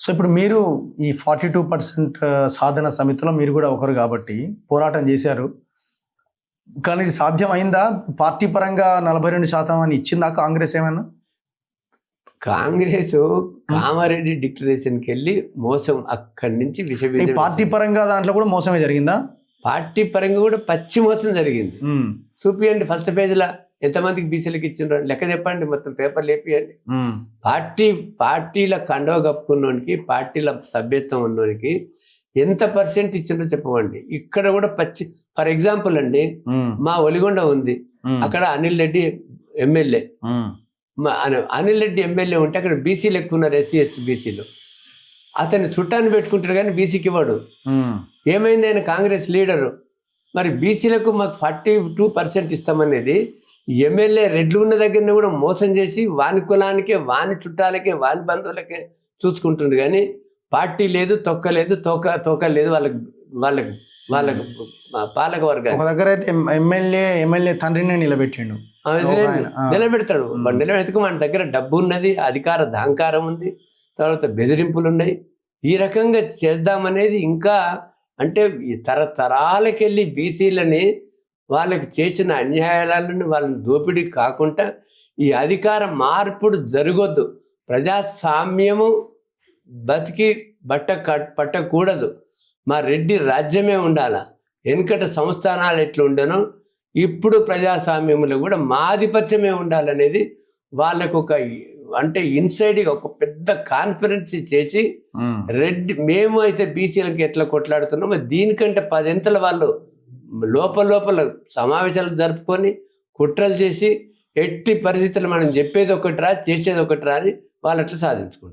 So ఇప్పుడు మీరు ఈ 42% సాధన సమితిలో మీరు కూడా ఒకరు కాబట్టి పోరాటం చేశారు. కానీ ఇది సాధ్యమైందా? పార్టీ పరంగా 42% అని ఇచ్చిందా కాంగ్రెస్ ఏమైనా? కాంగ్రెస్ కామారెడ్డి డిక్లరేషన్కి వెళ్ళి మోసం అక్కడి నుంచి ఈ పార్టీ పరంగా దాంట్లో కూడా మోసమే జరిగిందా? పార్టీ పరంగా కూడా పచ్చి మోసం జరిగింది. చూపియండి ఫస్ట్ పేజీలో ఎంతమందికి బీసీలకు ఇచ్చిండ్రో లెక్క చెప్పండి, మొత్తం పేపర్లు వేపియండి. పార్టీల కండవ కప్పుకున్నోనికి, పార్టీల సభ్యత్వం ఉన్నోనికి ఎంత పర్సెంట్ ఇచ్చిండ్రో చెప్పమండి. ఇక్కడ కూడా పచ్చి, ఫర్ ఎగ్జాంపుల్ అండి, మా ఒలిగొండ ఉంది, అక్కడ అనిల్ రెడ్డి ఎమ్మెల్యే. అనిల్ రెడ్డి ఎమ్మెల్యే ఉంటే అక్కడ బీసీలు ఎక్కువ ఉన్నారు, ఎస్సీ ఎస్టీ బీసీలు. అతన్ని చుట్టాన్ని పెట్టుకుంటారు కానీ బీసీకి ఇవ్వడు. ఏమైంది, ఆయన కాంగ్రెస్ లీడరు. మరి బీసీలకు మాకు 42% ఇస్తామనేది ఎమ్మెల్యే రెడ్లు ఉన్న దగ్గరనే కూడా మోసం చేసి వాని కులానికే, వాని చుట్టాలకే, వాని బంధువులకే చూసుకుంటుండ్రు. కానీ పార్టీ లేదు, తొక్క లేదు, తోక లేదు వాళ్ళకి పాలక వర్గాలు. ఒక దగ్గర అయితే ఎమ్మెల్యే తండ్రిని నిలబెట్టిండు. నిలబెడతాడు. నిలబెట్టుకు మన దగ్గర డబ్బు ఉన్నది, అధికార అహంకారం ఉంది, తర్వాత బెదిరింపులు ఉన్నాయి. ఈ రకంగా చేద్దామనేది ఇంకా అంటే తరతరాలకెళ్ళి బీసీలని వాళ్ళకి చేసిన అన్యాయాలను వాళ్ళని దోపిడీ కాకుండా ఈ అధికార మార్పుడు జరగొద్దు. ప్రజాస్వామ్యము బతికి పట్టకూడదు. మా రెడ్డి రాజ్యమే ఉండాల. వెనుకట సంస్థానాలు ఎట్లా ఉండనో ఇప్పుడు ప్రజాస్వామ్యంలో కూడా మా ఆధిపత్యమే ఉండాలనేది వాళ్ళకు ఒక అంటే ఇన్సైడ్గా ఒక పెద్ద కాన్ఫరెన్స్ చేసి రెడ్డి మేము అయితే బీసీలకి ఎట్లా కొట్లాడుతున్నామో దీనికంటే 10 ఎంతల వాళ్ళు లోపల సమావేశాలు జరుపుకొని కుట్రలు చేసి ఎట్టి పరిస్థితులు మనం చెప్పేది ఒకటి రా, చేసేది ఒకటి రా అని వాళ్ళు అట్లా సాధించుకుంటారు.